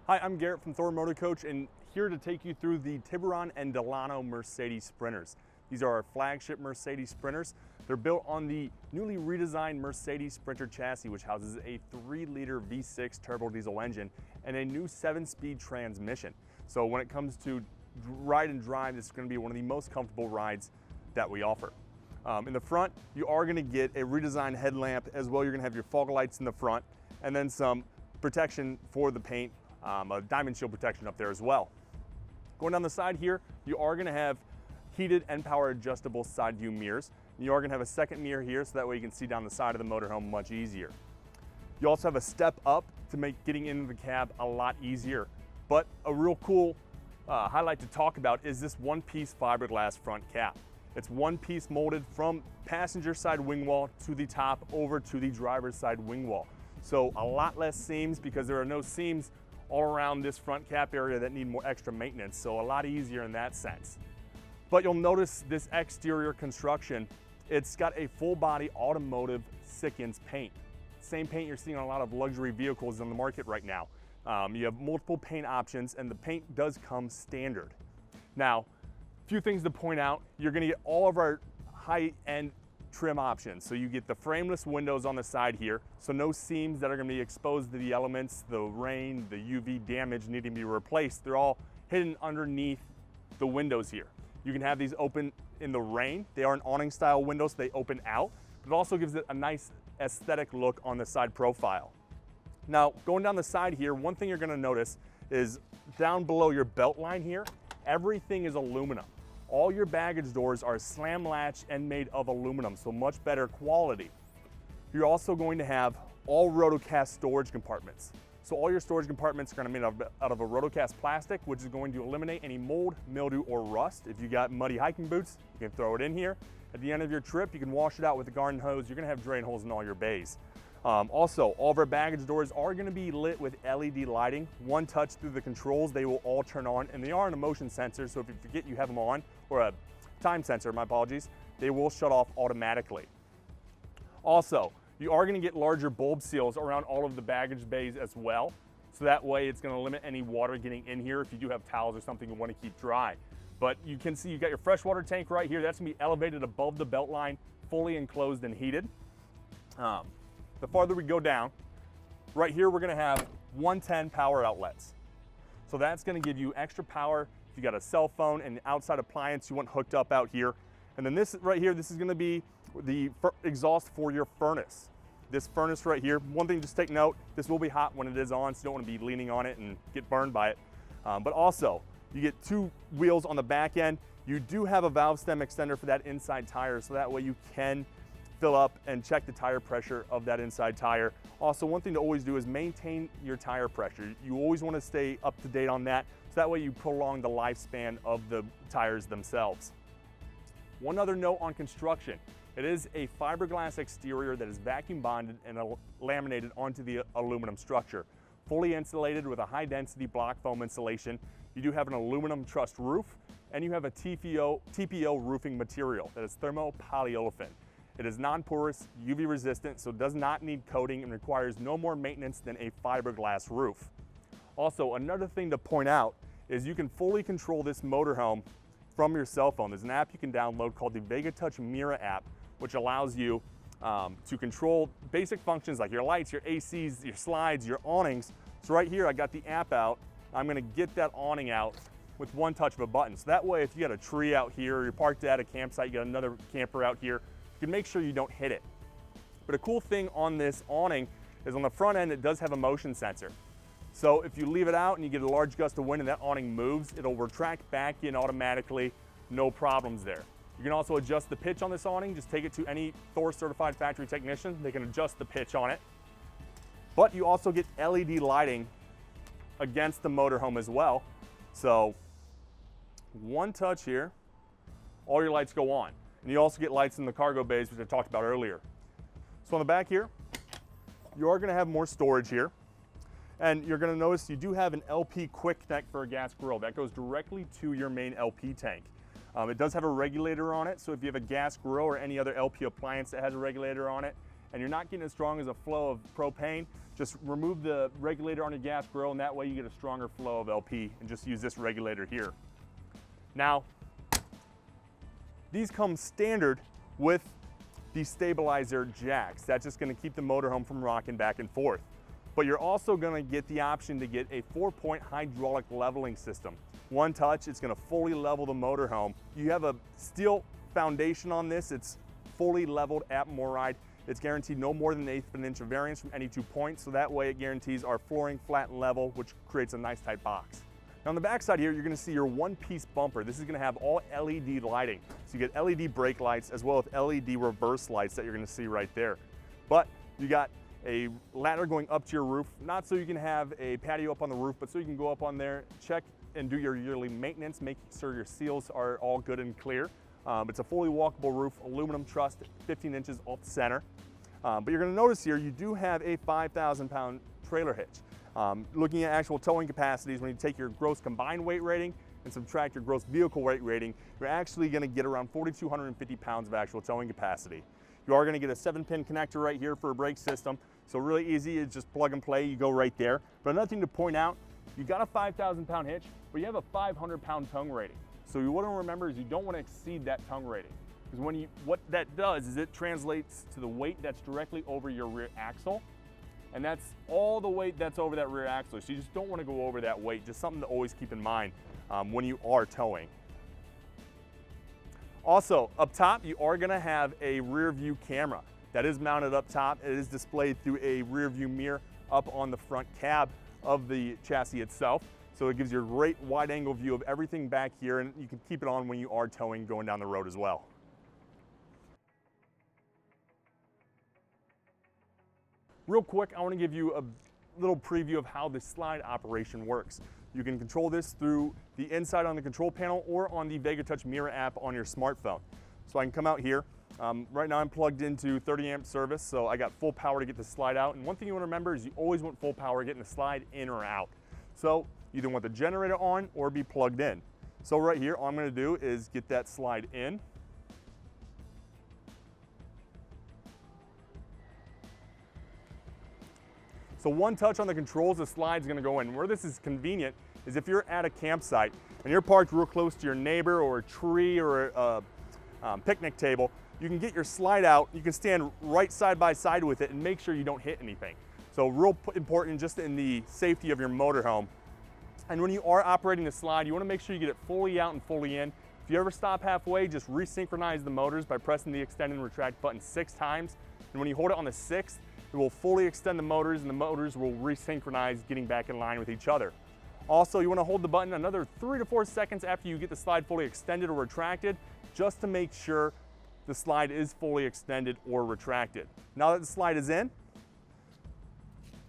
Hi, I'm Garrett from Thor Motor Coach, and here to take you through the Tiburon and Delano Mercedes Sprinters. These are our flagship Mercedes Sprinters. They're built on the newly redesigned Mercedes Sprinter chassis, which houses a 3-liter V6 turbo diesel engine and a new 7-speed transmission. So when it comes to ride and drive, this is going to be one of the most comfortable rides that we offer. In the front, you are going to get a redesigned headlamp as well. You're going to have your fog lights in the front, and then some protection for the paint. A diamond shield protection up there as well. Going down the side here, you are going to have heated and power adjustable side view mirrors. You are going to have a second mirror here, so that way you can see down the side of the motorhome much easier. You also have a step up to make getting into the cab a lot easier. But a real cool highlight to talk about is this one-piece fiberglass front cap. It's one piece molded from passenger side wing wall to the top over to the driver's side wing wall. So a lot less seams, because there are no seams all around this front cap area that need more extra maintenance, so a lot easier in that sense. But you'll notice this exterior construction, it's got a full body automotive Sickens paint. Same paint you're seeing on a lot of luxury vehicles in the market right now. You have multiple paint options, and the paint does come standard. Now, a few things to point out: you're going to get all of our high-end trim options. So you get the frameless windows on the side here, so no seams that are going to be exposed to the elements, the rain, the UV damage needing to be replaced. They're all hidden underneath the windows here. You can have these open in the rain. They are an awning style window, so they open out, but it also gives it a nice aesthetic look on the side profile. Now, going down the side here, one thing you're going to notice is down below your belt line here, everything is aluminum. All your baggage doors are slam latch and made of aluminum, so much better quality. You're also going to have all rotocast storage compartments. So all your storage compartments are going to be made out of a rotocast plastic, which is going to eliminate any mold, mildew, or rust. If you got muddy hiking boots, you can throw it in here. At the end of your trip, you can wash it out with a garden hose. You're going to have drain holes in all your bays. Also, all of our baggage doors are going to be lit with LED lighting. One touch through the controls, they will all turn on, and they are on a motion sensor, so if you forget you have them on, or a time sensor, my apologies, they will shut off automatically. Also, you are going to get larger bulb seals around all of the baggage bays as well, so that way it's going to limit any water getting in here if you do have towels or something you want to keep dry. But you can see you got your freshwater tank right here. That's going to be elevated above the belt line, fully enclosed and heated. The farther we go down, right here we're going to have 110 power outlets. So that's going to give you extra power if you got a cell phone and outside appliance you want hooked up out here. And then this right here, this is going to be the exhaust for your furnace. This furnace right here, one thing just take note, this will be hot when it is on, so you don't want to be leaning on it and get burned by it. But also, you get 2 wheels on the back end. You do have a valve stem extender for that inside tire, so that way you can fill up and check the tire pressure of that inside tire. Also, one thing to always do is maintain your tire pressure. You always want to stay up to date on that, so that way you prolong the lifespan of the tires themselves. One other note on construction: it is a fiberglass exterior that is vacuum bonded and laminated onto the aluminum structure. Fully insulated with a high density block foam insulation. You do have an aluminum truss roof, and you have a TPO roofing material that is thermopolyolefin. It is non-porous, UV resistant, so it does not need coating and requires no more maintenance than a fiberglass roof. Also, another thing to point out is you can fully control this motorhome from your cell phone. There's an app you can download called the Vega Touch Mira app, which allows you to control basic functions like your lights, your ACs, your slides, your awnings. So right here, I got the app out. I'm gonna get that awning out with one touch of a button. So that way, if you got a tree out here, or you're parked at a campsite, you got another camper out here, you can make sure you don't hit it. But a cool thing on this awning is on the front end, it does have a motion sensor. So if you leave it out and you get a large gust of wind and that awning moves, it'll retract back in automatically, no problems there. You can also adjust the pitch on this awning. Just take it to any Thor certified factory technician. They can adjust the pitch on it. But you also get LED lighting against the motorhome as well. So one touch here, all your lights go on. And you also get lights in the cargo bays, which I talked about earlier. So on the back here, you are going to have more storage here. And you're going to notice you do have an LP quick connect for a gas grill. That goes directly to your main LP tank. It does have a regulator on it, so if you have a gas grill or any other LP appliance that has a regulator on it, and you're not getting as strong as a flow of propane, just remove the regulator on your gas grill, and that way you get a stronger flow of LP, and just use this regulator here. Now, these come standard with the stabilizer jacks. That's just gonna keep the motorhome from rocking back and forth. But you're also gonna get the option to get a 4-point hydraulic leveling system. One touch, it's gonna fully level the motorhome. You have a steel foundation on this. It's fully leveled at Moride. It's guaranteed no more than 1/8 of an inch of variance from any 2 points, so that way it guarantees our flooring flat and level, which creates a nice tight box. Now on the back side here, you're gonna see your one-piece bumper. This is gonna have all LED lighting. So you get LED brake lights as well as LED reverse lights that you're gonna see right there. But you got a ladder going up to your roof, not so you can have a patio up on the roof, but so you can go up on there, check and do your yearly maintenance, make sure your seals are all good and clear. It's a fully walkable roof, aluminum truss, 15 inches off the center. But you're gonna notice here, you do have a 5,000-pound trailer hitch. Looking at actual towing capacities, when you take your gross combined weight rating and subtract your gross vehicle weight rating, you're actually gonna get around 4,250 pounds of actual towing capacity. You are gonna get a 7-pin connector right here for a brake system. So really easy, it's just plug and play, you go right there. But another thing to point out, you got a 5,000-pound hitch, but you have a 500-pound tongue rating. So you want to remember is you don't want to exceed that tongue rating. Because what that does is it translates to the weight that's directly over your rear axle. And that's all the weight that's over that rear axle. So you just don't want to go over that weight. Just something to always keep in mind when you are towing. Also, up top, you are going to have a rear view camera. That is mounted up top. It is displayed through a rear view mirror up on the front cab of the chassis itself. So it gives you a great wide angle view of everything back here, and you can keep it on when you are towing going down the road as well. Real quick, I want to give you a little preview of how the slide operation works. You can control this through the inside on the control panel or on the VegaTouch Mirror app on your smartphone. So I can come out here. Right now I'm plugged into 30 amp service, so I got full power to get the slide out. And one thing you want to remember is you always want full power getting the slide in or out. So you either want the generator on or be plugged in. So right here, all I'm going to do is get that slide in. So one touch on the controls, the slide's going to go in. Where this is convenient is if you're at a campsite and you're parked real close to your neighbor or a tree or a picnic table, you can get your slide out, you can stand right side by side with it and make sure you don't hit anything. So real important just in the safety of your motorhome. And when you are operating the slide, you want to make sure you get it fully out and fully in. If you ever stop halfway, just resynchronize the motors by pressing the extend and retract button 6 times. And when you hold it on the 6th, it will fully extend the motors and the motors will resynchronize, getting back in line with each other. Also, you want to hold the button another 3 to 4 seconds after you get the slide fully extended or retracted, just to make sure the slide is fully extended or retracted. Now that the slide is in,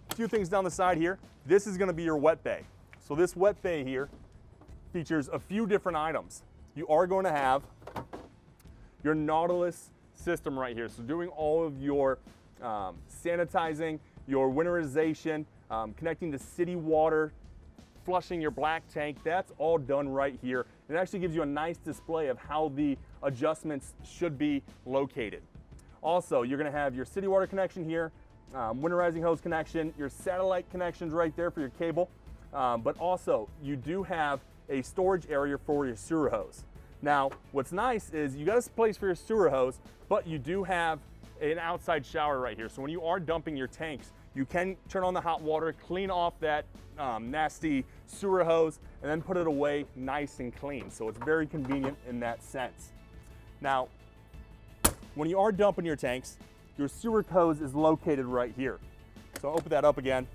a few things down the side here. This is going to be your wet bay. So this wet bay here features a few different items. You are going to have your Nautilus system right here. So doing all of your sanitizing, your winterization, connecting to city water, flushing your black tank, that's all done right here. It actually gives you a nice display of how the adjustments should be located. Also, you're going to have your city water connection here, winterizing hose connection, your satellite connections right there for your cable, but also you do have a storage area for your sewer hose. Now, what's nice is you got a place for your sewer hose, but you do have an outside shower right here. So when you are dumping your tanks, you can turn on the hot water, clean off that nasty sewer hose, and then put it away nice and clean. So it's very convenient in that sense. Now, when you are dumping your tanks, your sewer hose is located right here. So I'll open that up again,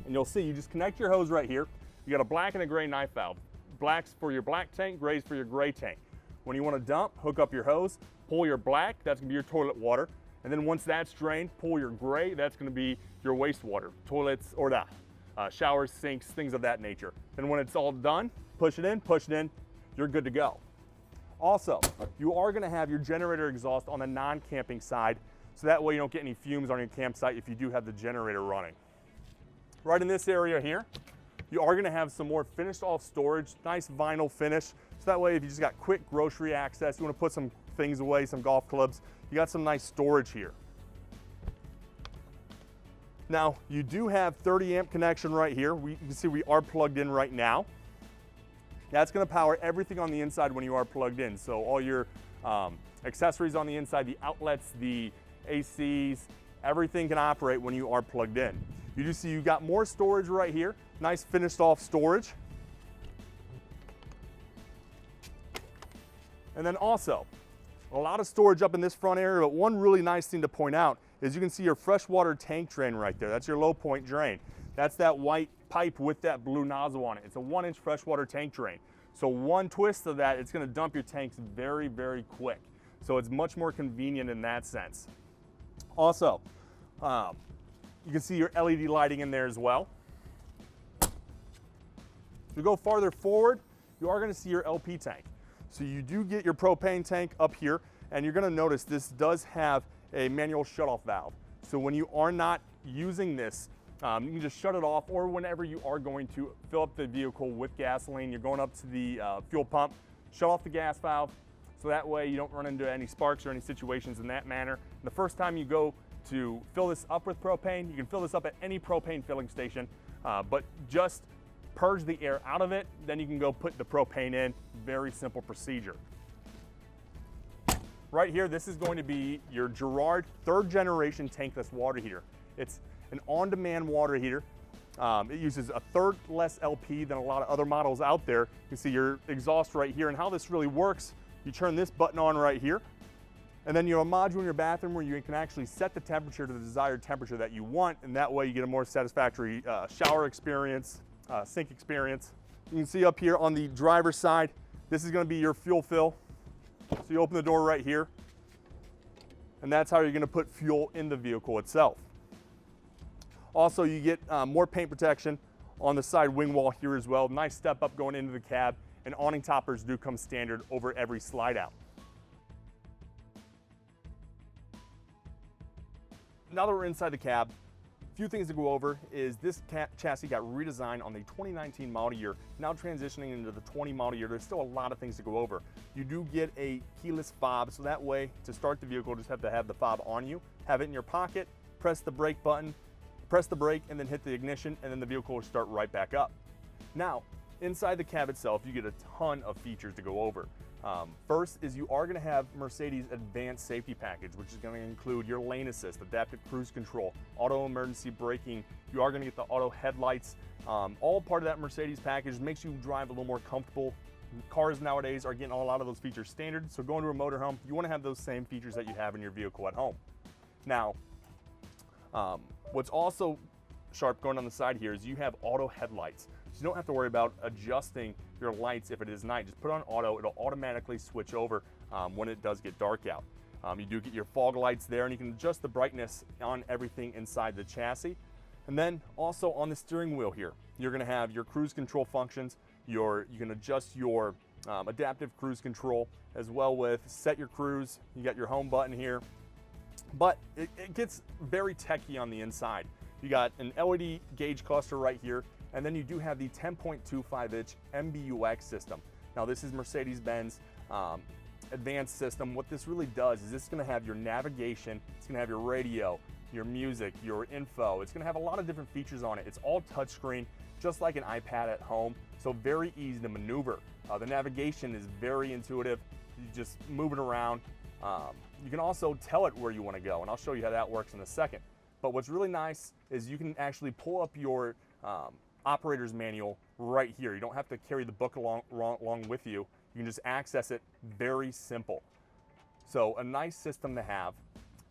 and you'll see you just connect your hose right here. You got a black and a gray knife valve. Black's for your black tank, gray's for your gray tank. When you want to dump, hook up your hose, pull your black, that's going to be your toilet water. And then once that's drained, pull your gray, that's going to be your wastewater, toilets or showers, sinks, things of that nature. Then when it's all done, push it in, you're good to go. Also, you are going to have your generator exhaust on the non-camping side, so that way you don't get any fumes on your campsite if you do have the generator running. Right in this area here, you are going to have some more finished off storage, nice vinyl finish, so that way if you just got quick grocery access, you want to put some things away, some golf clubs, you got some nice storage here. Now, you do have 30 amp connection right here. You can see we are plugged in right now. That's gonna power everything on the inside when you are plugged in. So all your accessories on the inside, the outlets, the ACs, everything can operate when you are plugged in. You do see you got more storage right here. Nice finished off storage. And then also, a lot of storage up in this front area, but one really nice thing to point out is you can see your freshwater tank drain right there. That's your low point drain. That's that white pipe with that blue nozzle on it. It's a 1-inch freshwater tank drain. So one twist of that, it's gonna dump your tanks very, very quick. So it's much more convenient in that sense. Also, you can see your LED lighting in there as well. If you go farther forward, you are gonna see your LP tank. So you do get your propane tank up here, and you're gonna notice this does have a manual shutoff valve. So when you are not using this, you can just shut it off, or whenever you are going to fill up the vehicle with gasoline, you're going up to the fuel pump, shut off the gas valve, so that way you don't run into any sparks or any situations in that manner. And the first time you go to fill this up with propane, you can fill this up at any propane filling station, but just purge the air out of it, then you can go put the propane in. Very simple procedure. Right here, this is going to be your Girard 3rd generation tankless water heater. It's an on-demand water heater. It uses a 1/3 less LP than a lot of other models out there. You can see your exhaust right here, and how this really works, you turn this button on right here, and then you have a module in your bathroom where you can actually set the temperature to the desired temperature that you want, and that way you get a more satisfactory shower experience, sink experience. You can see up here on the driver's side, this is gonna be your fuel fill. So you open the door right here, and that's how you're gonna put fuel in the vehicle itself. Also, you get more paint protection on the side wing wall here as well. Nice step up going into the cab, and awning toppers do come standard over every slide out. Now that we're inside the cab, a few things to go over is this chassis got redesigned on the 2019 model year, now transitioning into the 20 model year. There's still a lot of things to go over. You do get a keyless fob, so that way to start the vehicle, just have to have the fob on you, have it in your pocket, press the brake button, press the brake, and then hit the ignition, and then the vehicle will start right back up. Now, inside the cab itself, you get a ton of features to go over. First is you are gonna have Mercedes Advanced Safety Package, which is gonna include your lane assist, adaptive cruise control, auto emergency braking. You are gonna get the auto headlights. All part of that Mercedes package makes you drive a little more comfortable. Cars nowadays are getting a lot of those features standard, so going to a motorhome, you wanna have those same features that you have in your vehicle at home. Now, what's also sharp going on the side here is you have auto headlights. So you don't have to worry about adjusting your lights if it is night. Just put on auto, it'll automatically switch over when it does get dark out. You do get your fog lights there, and you can adjust the brightness on everything inside the chassis. And then also on the steering wheel here, you're gonna have your cruise control functions. You can adjust your adaptive cruise control, as well with set your cruise. You got your home button here. But it gets very techy on the inside. You got an LED gauge cluster right here, and then you do have the 10.25-inch MBUX system. Now this is Mercedes-Benz advanced system. What this really does is it's gonna have your navigation, it's gonna have your radio, your music, your info. It's gonna have a lot of different features on it. It's all touchscreen, just like an iPad at home, so very easy to maneuver. The navigation is very intuitive. You just move it around. You can also tell it where you want to go, and I'll show you how that works in a second. But what's really nice is you can actually pull up your operator's manual right here. You don't have to carry the book along with you. You can just access it. Very simple. So a nice system to have,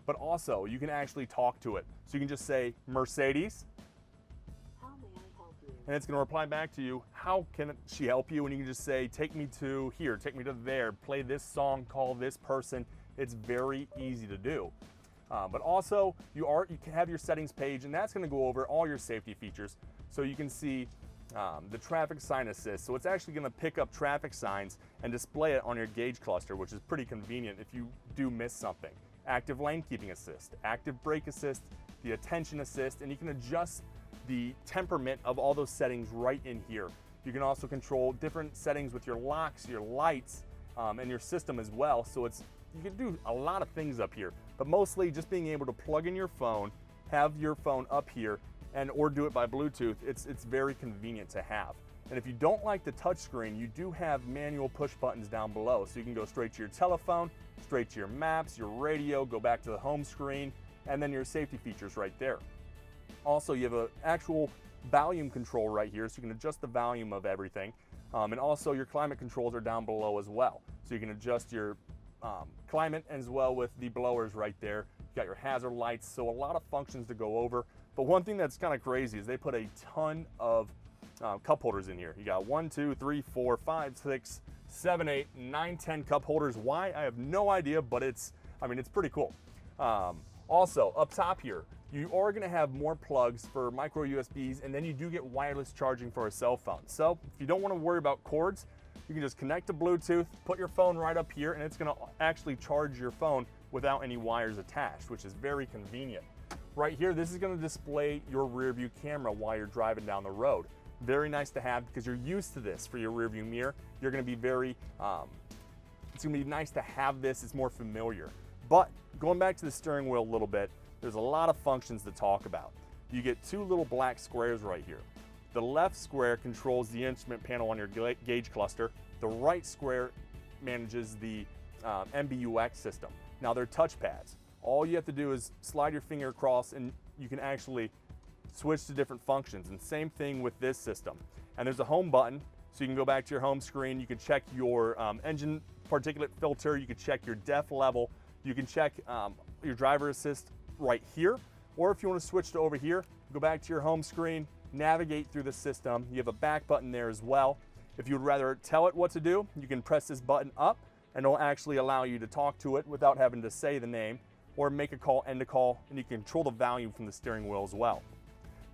but also you can actually talk to it. So you can just say, Mercedes, how may I help you? And it's going to reply back to you, how can she help you? And you can just say, take me to here, take me to there, play this song, call this person. It's very easy to do. But also, you can have your settings page, and that's going to go over all your safety features. So you can see the traffic sign assist. So it's actually going to pick up traffic signs and display it on your gauge cluster, which is pretty convenient if you do miss something. Active lane keeping assist, active brake assist, the attention assist, and you can adjust the temperament of all those settings right in here. You can also control different settings with your locks, your lights, and your system as well. So you can do a lot of things up here, but mostly just being able to plug in your phone, have your phone up here or do it by Bluetooth. It's very convenient to have. And if you don't like the touchscreen, you do have manual push buttons down below. So you can go straight to your telephone, straight to your maps, your radio, go back to the home screen, and then your safety features right there. Also, you have an actual volume control right here, so you can adjust the volume of everything. And also your climate controls are down below as well. So you can adjust your climate as well with the blowers right there. You got your hazard lights, so a lot of functions to go over. But one thing that's kind of crazy is they put a ton of cup holders in here. You got 1, 2, 3, 4, 5, 6, 7, 8, 9, 10 cup holders. Why? I have no idea, but it's pretty cool. Also, up top here, you are going to have more plugs for micro USBs, and then you do get wireless charging for a cell phone. So if you don't want to worry about cords, you can just connect to Bluetooth, put your phone right up here, and it's going to actually charge your phone without any wires attached, which is very convenient. Right here, this is going to display your rear view camera while you're driving down the road. Very nice to have because you're used to this for your rear view mirror. You're going to be it's going to be nice to have this. It's more familiar. But going back to the steering wheel a little bit, there's a lot of functions to talk about. You get 2 little black squares right here. The left square controls the instrument panel on your gauge cluster. The right square manages the MBUX system. Now they're touchpads. All you have to do is slide your finger across and you can actually switch to different functions. And same thing with this system. And there's a home button, so you can go back to your home screen. You can check your engine particulate filter. You can check your DEF level. You can check your driver assist right here. Or if you want to switch to over here, go back to your home screen, navigate through the system. You have a back button there as well. If you would rather tell it what to do, you can press this button up and it'll actually allow you to talk to it without having to say the name, or make a call, end a call, and you can control the volume from the steering wheel as well.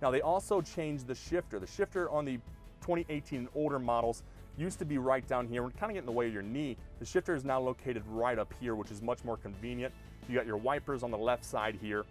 Now they also changed the shifter. The shifter on the 2018 and older models used to be right down here and kind of get in the way of your knee. The shifter is now located right up here, which is much more convenient. You got your wipers on the left side here.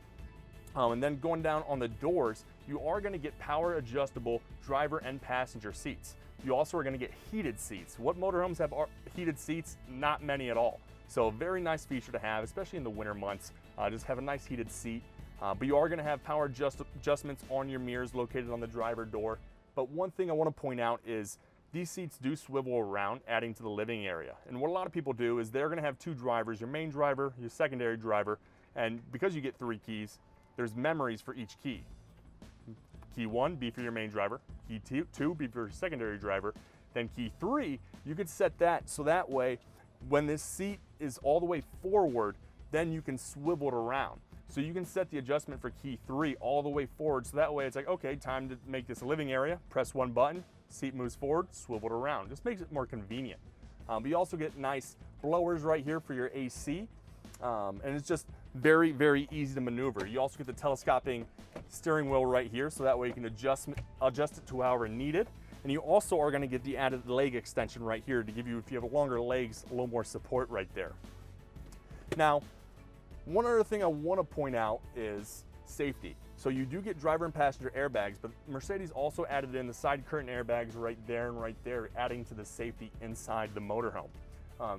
And then going down on the doors, you are going to get power adjustable driver and passenger seats. You also are going to get heated seats. What motorhomes have heated seats? Not many at all. So a very nice feature to have, especially in the winter months. Just have a nice heated seat. But you are going to have power adjustments on your mirrors located on the driver door. But one thing I want to point out is these seats do swivel around, adding to the living area. And what a lot of people do is they're going to have 2 drivers, your main driver, your secondary driver, and because you get 3 keys, there's memories for each key. Key 1, be for your main driver. Key 2, be for your secondary driver. Then key 3, you could set that so that way when this seat is all the way forward, then you can swivel it around. So you can set the adjustment for key 3 all the way forward, so that way it's like, okay, time to make this a living area, press 1 button, seat moves forward, swivel it around. Just makes it more convenient. But you also get nice blowers right here for your AC, and it's just very, very easy to maneuver. You also get the telescoping steering wheel right here, so that way you can adjust it to however needed. And you also are going to get the added leg extension right here to give you, if you have longer legs, a little more support right there. Now, one other thing I want to point out is safety. So you do get driver and passenger airbags, but Mercedes also added in the side curtain airbags right there and right there, adding to the safety inside the motorhome.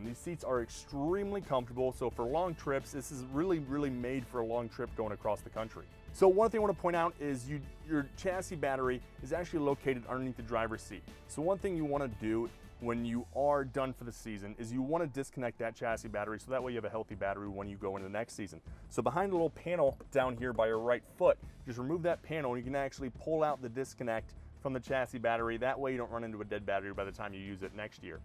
These seats are extremely comfortable, so for long trips, this is really, really made for a long trip going across the country. So one thing I want to point out is your chassis battery is actually located underneath the driver's seat. So one thing you want to do when you are done for the season is you want to disconnect that chassis battery so that way you have a healthy battery when you go into the next season. So behind the little panel down here by your right foot, just remove that panel and you can actually pull out the disconnect from the chassis battery. That way you don't run into a dead battery by the time you use it next year.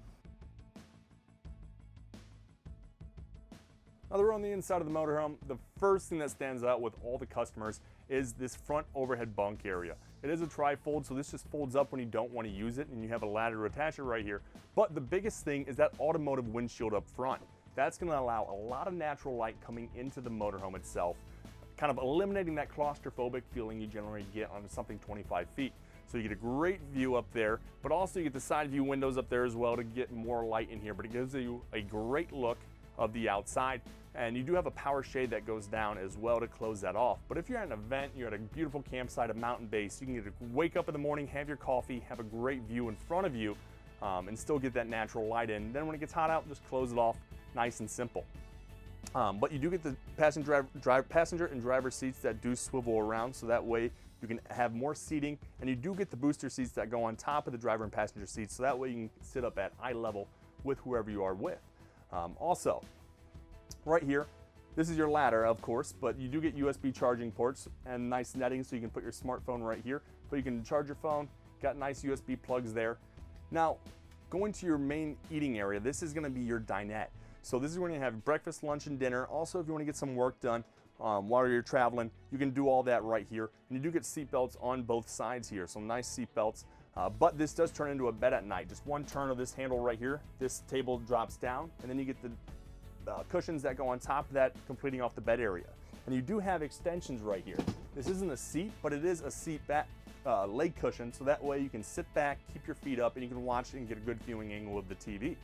Now that we're on the inside of the motorhome, the first thing that stands out with all the customers is this front overhead bunk area. It is a tri-fold, so this just folds up when you don't want to use it, and you have a ladder to attach it right here. But the biggest thing is that automotive windshield up front. That's going to allow a lot of natural light coming into the motorhome itself, kind of eliminating that claustrophobic feeling you generally get on something 25 feet. So you get a great view up there, but also you get the side view windows up there as well to get more light in here, but it gives you a great look of the outside. And you do have a power shade that goes down as well to close that off. But if you're at an event, you're at a beautiful campsite, a mountain base, you can get to wake up in the morning, have your coffee, have a great view in front of you, and still get that natural light in. Then when it gets hot out, just close it off, nice and simple. But you do get the passenger and driver seats that do swivel around, so that way you can have more seating, and you do get the booster seats that go on top of the driver and passenger seats, so that way you can sit up at eye level with whoever you are with. Also, right here, this is your ladder, of course, but you do get USB charging ports and nice netting, so you can put your smartphone right here, but you can charge your phone, got nice USB plugs there. Now, going to your main eating area, this is gonna be your dinette. So this is where you have breakfast, lunch, and dinner. Also, if you want to get some work done while you're traveling, you can do all that right here. And you do get seat belts on both sides here, so nice seat belts. But this does turn into a bed at night. Just one turn of this handle right here, this table drops down, and then you get the cushions that go on top of that, completing off the bed area. And you do have extensions right here. This isn't a seat, but it is a seat back leg cushion, so that way you can sit back, keep your feet up, and you can watch and get a good viewing angle of the TV.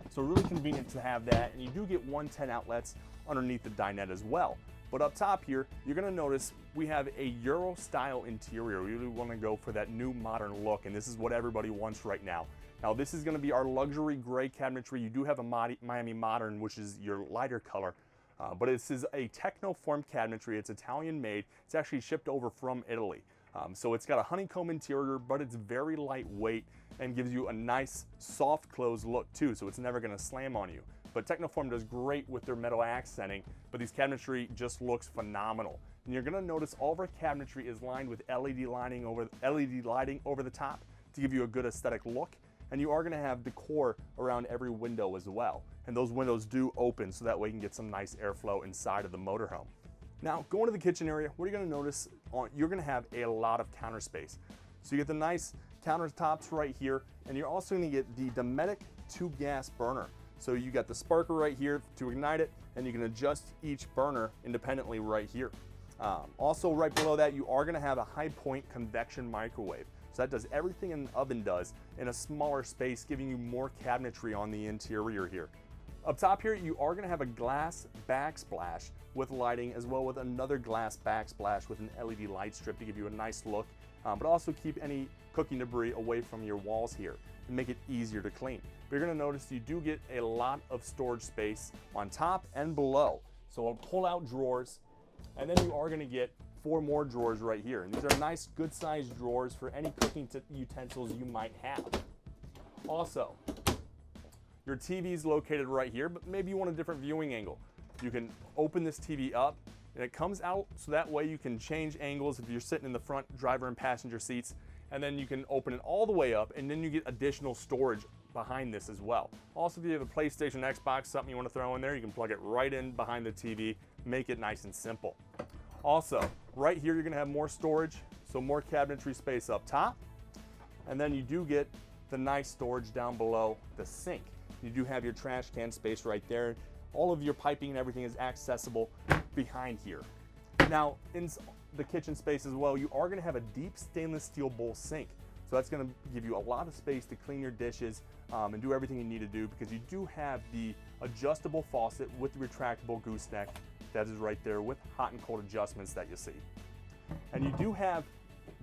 So really convenient to have that, and you do get 110 outlets underneath the dinette as well. But up top here, you're gonna notice we have a Euro style interior. We really wanna go for that new modern look, and this is what everybody wants right now. Now this is gonna be our luxury gray cabinetry. You do have a Miami Modern, which is your lighter color, but this is a Technoform cabinetry. It's Italian made. It's actually shipped over from Italy. So it's got a honeycomb interior, but it's very lightweight and gives you a nice soft close look too, so it's never gonna slam on you. But Technoform does great with their metal accenting, but these cabinetry just looks phenomenal. And you're gonna notice all of our cabinetry is lined with LED lighting over the top to give you a good aesthetic look. And you are gonna have decor around every window as well. And those windows do open, so that way you can get some nice airflow inside of the motorhome. Now, going to the kitchen area, what you're gonna notice, you're gonna have a lot of counter space. So you get the nice countertops right here, and you're also gonna get the Dometic 2-gas burner. So you got the sparker right here to ignite it, and you can adjust each burner independently right here. Also right below that, you are gonna have a high point convection microwave. So that does everything an oven does in a smaller space, giving you more cabinetry on the interior here. Up top here, you are gonna have a glass backsplash with lighting, as well with another glass backsplash with an LED light strip to give you a nice look, but also keep any cooking debris away from your walls here and make it easier to clean. But you're gonna notice you do get a lot of storage space on top and below. So I'll pull out drawers, and then you are gonna get 4 more drawers right here. And these are nice, good sized drawers for any cooking utensils you might have. Also, your TV is located right here, but maybe you want a different viewing angle. You can open this TV up, and it comes out so that way you can change angles if you're sitting in the front driver and passenger seats, and then you can open it all the way up, and then you get additional storage behind this as well. Also, if you have a PlayStation, Xbox, something you want to throw in there, you can plug it right in behind the TV, make it nice and simple. Also, right here you're gonna have more storage, so more cabinetry space up top, and then you do get the nice storage down below the sink. You do have your trash can space right there. All of your piping and everything is accessible behind here. Now, in the kitchen space as well, you are gonna have a deep stainless steel bowl sink. So that's gonna give you a lot of space to clean your dishes and do everything you need to do, because you do have the adjustable faucet with the retractable gooseneck that is right there with hot and cold adjustments that you see. And you do have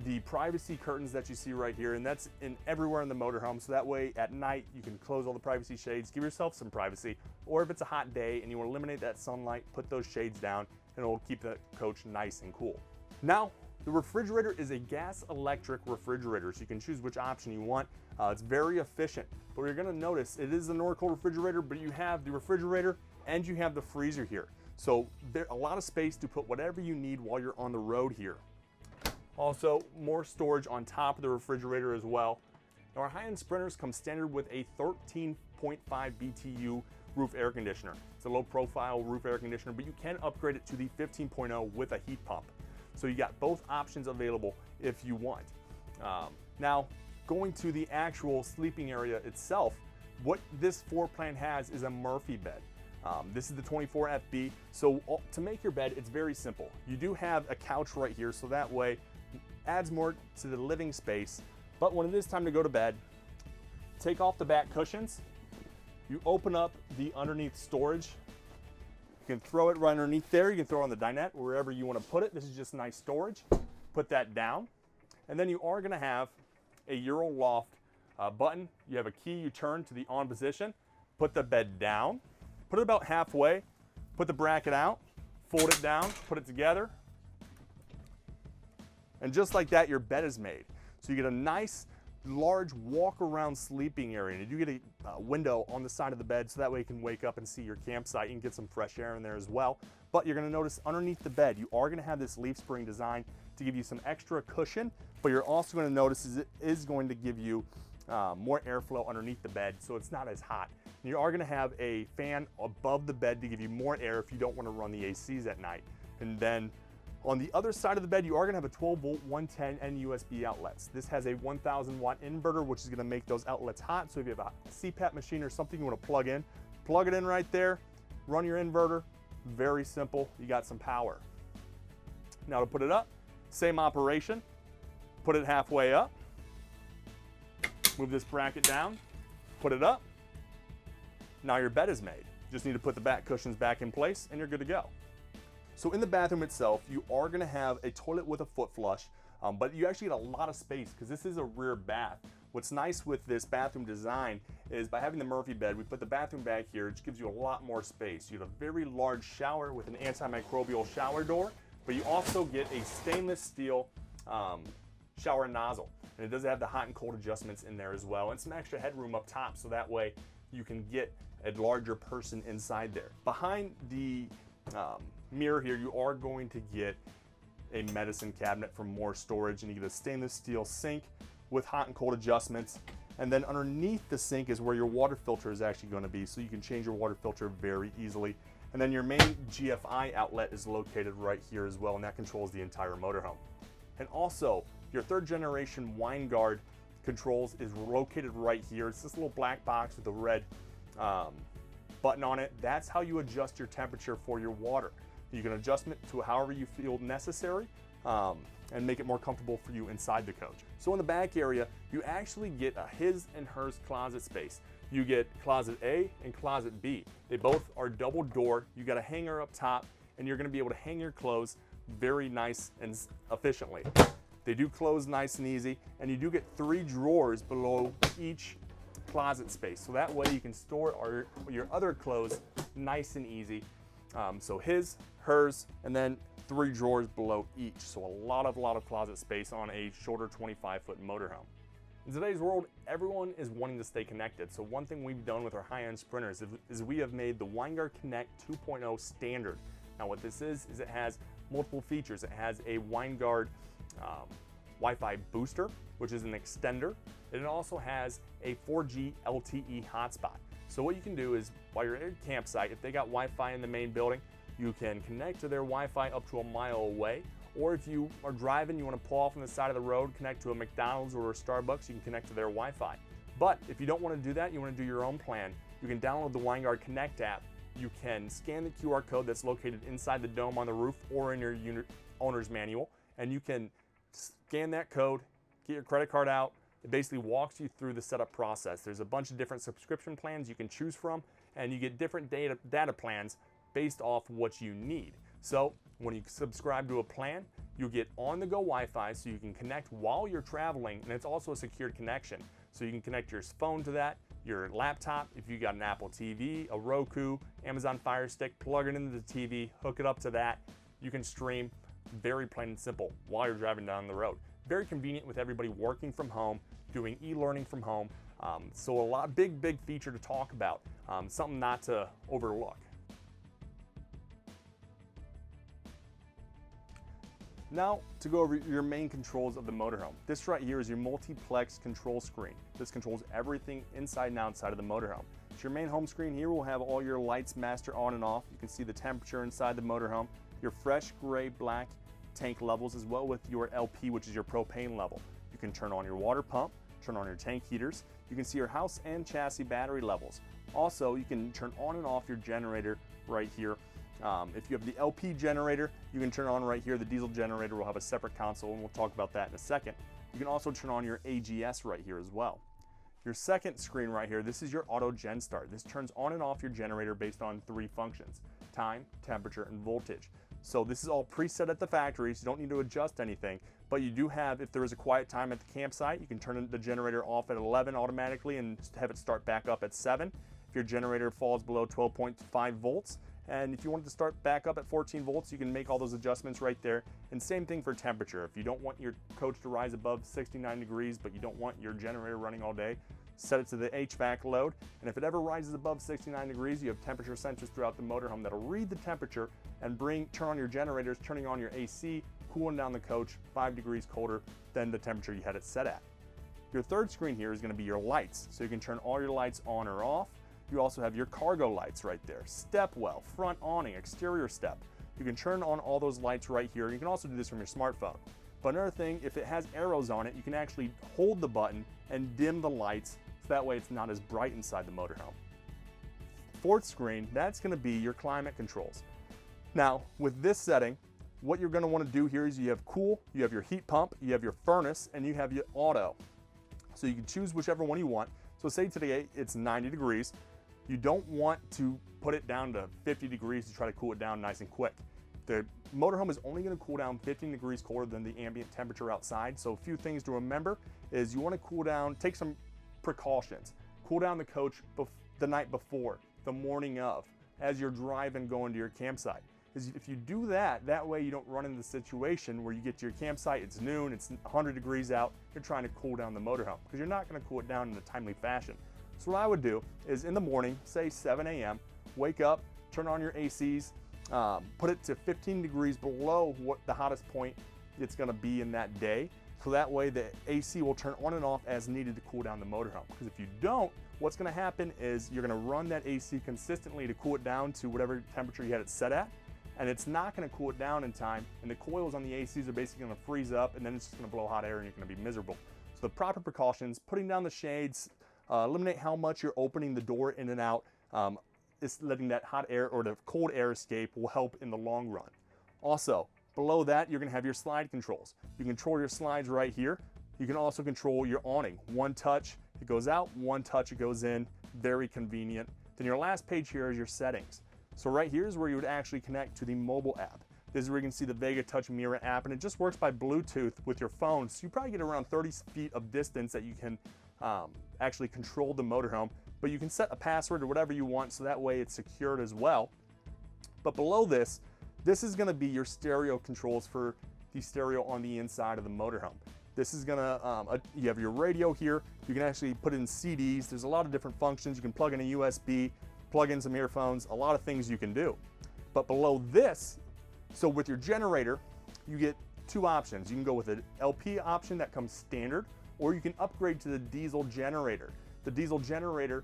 the privacy curtains that you see right here, and that's in everywhere in the motorhome, so that way at night you can close all the privacy shades, give yourself some privacy, or if it's a hot day and you want to eliminate that sunlight, put those shades down and it will keep the coach nice and cool. Now, the refrigerator is a gas electric refrigerator, so you can choose which option you want. It's very efficient, but you're gonna notice it is a Norcold refrigerator, but you have the refrigerator and you have the freezer here. So there's a lot of space to put whatever you need while you're on the road here. Also, more storage on top of the refrigerator as well. Now, our high-end Sprinters come standard with a 13.5 BTU roof air conditioner. It's a low-profile roof air conditioner, but you can upgrade it to the 15.0 with a heat pump. So you got both options available if you want. Now, going to the actual sleeping area itself, what this floor plan has is a Murphy bed. This is the 24 FB. So to make your bed, it's very simple. You do have a couch right here, so that way it adds more to the living space. But when it is time to go to bed, take off the back cushions. You open up the underneath storage. You can throw it right underneath there. You can throw it on the dinette, wherever you want to put it. This is just nice storage. Put that down. And then you are going to have a Euro loft button. You have a key, you turn to the on position. Put the bed down. Put it about halfway. Put the bracket out, fold it down, put it together, and just like that, your bed is made. So you get a nice, large walk-around sleeping area, and you get a window on the side of the bed so that way you can wake up and see your campsite. You can get some fresh air in there as well. But you're gonna notice underneath the bed, you are gonna have this leaf spring design to give you some extra cushion, but you're also gonna notice it is going to give you more airflow underneath the bed so it's not as hot. And you are gonna have a fan above the bed to give you more air if you don't wanna run the ACs at night. And then on the other side of the bed, you are gonna have a 12-volt 110 and USB outlets. This has a 1,000 watt inverter, which is gonna make those outlets hot. So if you have a CPAP machine or something you wanna plug it in right there, run your inverter. Very simple, you got some power. Now to put it up, same operation. Put it halfway up, move this bracket down, put it up. Now your bed is made. Just need to put the back cushions back in place and you're good to go. So in the bathroom itself, you are gonna have a toilet with a foot flush, but you actually get a lot of space because this is a rear bath. What's nice with this bathroom design is by having the Murphy bed, we put the bathroom back here, which gives you a lot more space. You have a very large shower with an antimicrobial shower door, but you also get a stainless steel shower nozzle. And it does have the hot and cold adjustments in there as well, and some extra headroom up top so that way you can get a larger person inside there. Behind the mirror here, you are going to get a medicine cabinet for more storage, and you get a stainless steel sink with hot and cold adjustments. And then underneath the sink is where your water filter is actually going to be, so you can change your water filter very easily. And then your main GFI outlet is located right here as well, and that controls the entire motorhome. And also, your third generation Winegard controls is located right here. It's this little black box with a red button on it. That's how you adjust your temperature for your water. You can adjust it to however you feel necessary and make it more comfortable for you inside the coach. So in the back area, you actually get a his and hers closet space. You get closet A and closet B. They both are double door. You got a hanger up top, and you're gonna be able to hang your clothes very nice and efficiently. They do close nice and easy, and you do get 3 drawers below each closet space. So that way you can store your other clothes nice and easy. So his, hers, and then 3 drawers below each. So a lot of closet space on a shorter 25-foot motorhome. In today's world, everyone is wanting to stay connected. So one thing we've done with our high-end sprinters is we have made the Winegard Connect 2.0 standard. Now what this is it has multiple features. It has a Winegard Wi-Fi booster, which is an extender. And it also has a 4G LTE hotspot. So what you can do is, while you're at your campsite, if they got Wi-Fi in the main building, you can connect to their Wi-Fi up to a mile away. Or if you are driving, you want to pull off on the side of the road, connect to a McDonald's or a Starbucks, you can connect to their Wi-Fi. But if you don't want to do that, you want to do your own plan, you can download the Winegard Connect app. You can scan the QR code that's located inside the dome on the roof or in your unit owner's manual, and you can scan that code, get your credit card out. It basically walks you through the setup process. There's a bunch of different subscription plans you can choose from, and you get different data plans based off what you need. So when you subscribe to a plan, you get on-the-go Wi-Fi so you can connect while you're traveling, and it's also a secured connection. So you can connect your phone to that, your laptop, if you got an Apple TV, a Roku, Amazon Fire Stick, plug it into the TV, hook it up to that. You can stream very plain and simple while you're driving down the road. Very convenient with everybody working from home, doing e-learning from home. So a big feature to talk about, something not to overlook. Now to go over your main controls of the motorhome. This right here is your multiplex control screen. This controls everything inside and outside of the motorhome. So your main home screen here will have all your lights master on and off. You can see the temperature inside the motorhome, your fresh gray black tank levels, as well with your LP, which is your propane level. You can turn on your water pump, turn on your tank heaters. You can see your house and chassis battery levels. Also, you can turn on and off your generator right here. If you have the LP generator, you can turn on right here. The diesel generator will have a separate console, and we'll talk about that in a second. You can also turn on your AGS right here as well. Your second screen right here, this is your auto gen start. This turns on and off your generator based on 3 functions: time, temperature, and voltage. So this is all preset at the factory, so you don't need to adjust anything, but you do have, if there is a quiet time at the campsite, you can turn the generator off at 11 automatically and have it start back up at 7. If your generator falls below 12.5 volts And if you want it to start back up at 14 volts, you can make all those adjustments right there. And same thing for temperature. If you don't want your coach to rise above 69 degrees, but you don't want your generator running all day, set it to the HVAC load. And if it ever rises above 69 degrees, you have temperature sensors throughout the motorhome that'll read the temperature and turn on your generators, turning on your AC, cooling down the coach 5 degrees colder than the temperature you had it set at. Your third screen here is going to be your lights. So you can turn all your lights on or off. You also have your cargo lights right there, step well, front awning, exterior step. You can turn on all those lights right here. You can also do this from your smartphone. But another thing, if it has arrows on it, you can actually hold the button and dim the lights, so that way it's not as bright inside the motorhome. Fourth screen, that's going to be your climate controls. Now, with this setting, what you're going to want to do here is you have cool, you have your heat pump, you have your furnace, and you have your auto. So you can choose whichever one you want. So say today it's 90 degrees. You don't want to put it down to 50 degrees to try to cool it down nice and quick. The motorhome is only going to cool down 15 degrees colder than the ambient temperature outside. So a few things to remember is you want to cool down, take some precautions. Cool down the coach the night before, the morning of, as you're driving going to your campsite. Because if you do that, that way you don't run into the situation where you get to your campsite, it's noon, it's 100 degrees out, you're trying to cool down the motorhome, because you're not going to cool it down in a timely fashion. So what I would do is in the morning, say 7 a.m., wake up, turn on your ACs, put it to 15 degrees below what the hottest point it's going to be in that day. So that way the AC will turn on and off as needed to cool down the motorhome. Because if you don't, what's going to happen is you're going to run that AC consistently to cool it down to whatever temperature you had it set at, and it's not going to cool it down in time, and the coils on the ACs are basically going to freeze up, and then it's just going to blow hot air and you're going to be miserable. So the proper precautions, putting down the shades, eliminate how much you're opening the door in and out, is letting that hot air or the cold air escape will help in the long run. Also, below that, you're going to have your slide controls. You control your slides right here. You can also control your awning. One touch, it goes out. One touch, it goes in. Very convenient. Then your last page here is your settings. So right here is where you would actually connect to the mobile app. This is where you can see the Vega Touch Mirror app, and it just works by Bluetooth with your phone. So you probably get around 30 feet of distance that you can actually control the motorhome, but you can set a password or whatever you want, so that way it's secured as well. But below this is going to be your stereo controls for the stereo on the inside of the motorhome. This is going to, you have your radio here. You can actually put in CDs. There's a lot of different functions. You can plug in a USB, plug in some earphones, a lot of things you can do. But below this, so with your generator, you get two options. You can go with an LP option that comes standard, or you can upgrade to the diesel generator. The diesel generator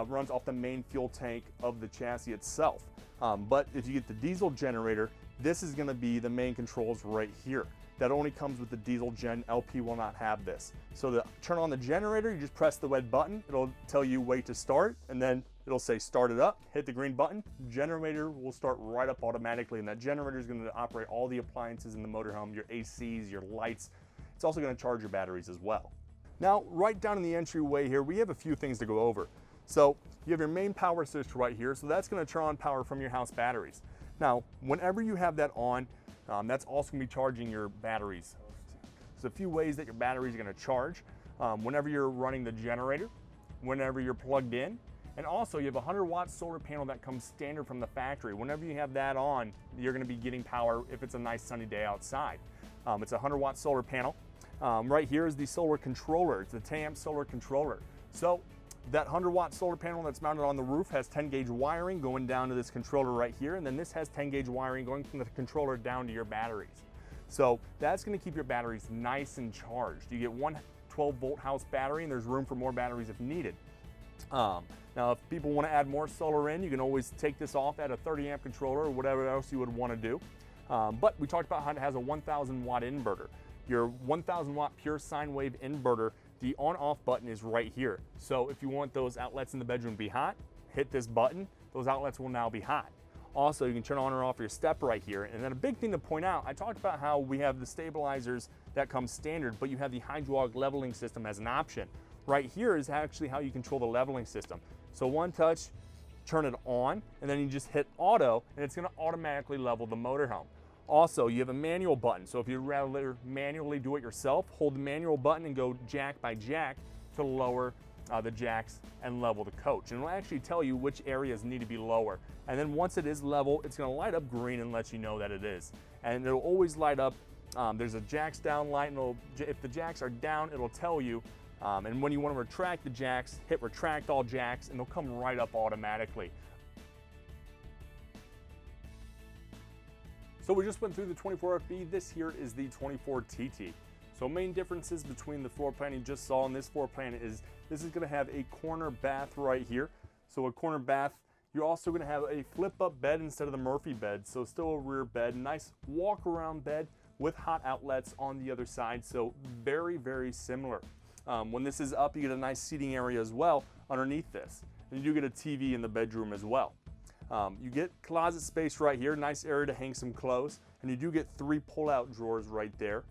runs off the main fuel tank of the chassis itself. But if you get the diesel generator, this is going to be the main controls right here. That only comes with the diesel gen. LP will not have this. So to turn on the generator, you just press the red button. It'll tell you wait to start, and then it'll say start it up. Hit the green button. Generator will start right up automatically, and that generator is going to operate all the appliances in the motorhome, your ACs, your lights. It's also going to charge your batteries as well. Now, right down in the entryway here, we have a few things to go over. So you have your main power switch right here, so that's going to turn on power from your house batteries. Now, whenever you have that on, that's also going to be charging your batteries. There's a few ways that your batteries are going to charge. Whenever you're running the generator, whenever you're plugged in, and also you have a 100-watt solar panel that comes standard from the factory. Whenever you have that on, you're going to be getting power if it's a nice sunny day outside. It's a 100-watt solar panel. Right here is the solar controller. It's a 10-amp solar controller. So that 100-watt solar panel that's mounted on the roof has 10-gauge wiring going down to this controller right here, and then this has 10-gauge wiring going from the controller down to your batteries. So that's going to keep your batteries nice and charged. You get one 12-volt house battery, and there's room for more batteries if needed. Now, if people want to add more solar in, you can always take this off at a 30-amp controller or whatever else you would want to do. But we talked about how it has a 1,000-watt inverter. Your 1,000-watt pure sine wave inverter, the on-off button is right here. So if you want those outlets in the bedroom to be hot, hit this button. Those outlets will now be hot. Also, you can turn on or off your step right here. And then a big thing to point out, I talked about how we have the stabilizers that come standard, but you have the hydraulic leveling system as an option. Right here is actually how you control the leveling system. So one touch, turn it on, and then you just hit auto, and it's going to automatically level the motorhome. Also, you have a manual button. So if you'd rather manually do it yourself, hold the manual button and go jack by jack to lower the jacks and level the coach. And it'll actually tell you which areas need to be lower. And then once it is level, it's going to light up green and let you know that it is. And it'll always light up. There's a jacks down light, and if the jacks are down, it'll tell you. And when you want to retract the jacks, hit retract all jacks, and they'll come right up automatically. So we just went through the 24FB. This here is the 24TT. So main differences between the floor plan you just saw and this floor plan is this is going to have a corner bath right here. So a corner bath. You're also going to have a flip up bed instead of the Murphy bed. So still a rear bed, nice walk around bed with hot outlets on the other side. So very, very similar. When this is up, you get a nice seating area as well underneath this. And you do get a TV in the bedroom as well. You get closet space right here, nice area to hang some clothes, and you do get 3 pull-out drawers right there.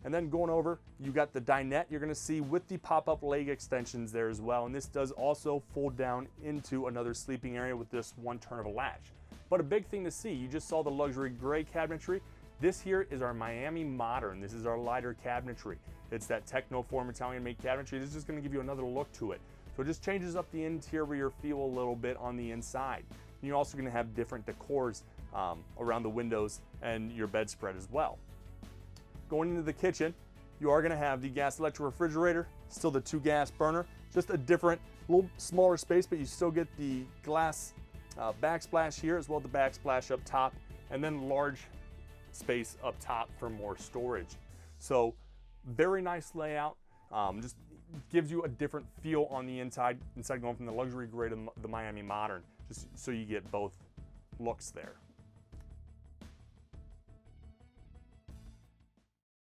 And then going over, you got the dinette you're gonna see with the pop-up leg extensions there as well, and this does also fold down into another sleeping area with this one turn of a latch. But a big thing to see, you just saw the luxury gray cabinetry. This here is our Miami Modern. This is our lighter cabinetry. It's that Technoform Italian-made cabinetry. This is just gonna give you another look to it. So it just changes up the interior feel a little bit on the inside. And you're also going to have different decors around the windows and your bedspread as well. Going into the kitchen, you are going to have the gas electric refrigerator, still the 2 gas burner, just a different, little smaller space, but you still get the glass backsplash here as well as the backsplash up top, and then large space up top for more storage. So very nice layout. Just gives you a different feel on the inside going from the luxury gray to the Miami Modern, just so you get both looks there.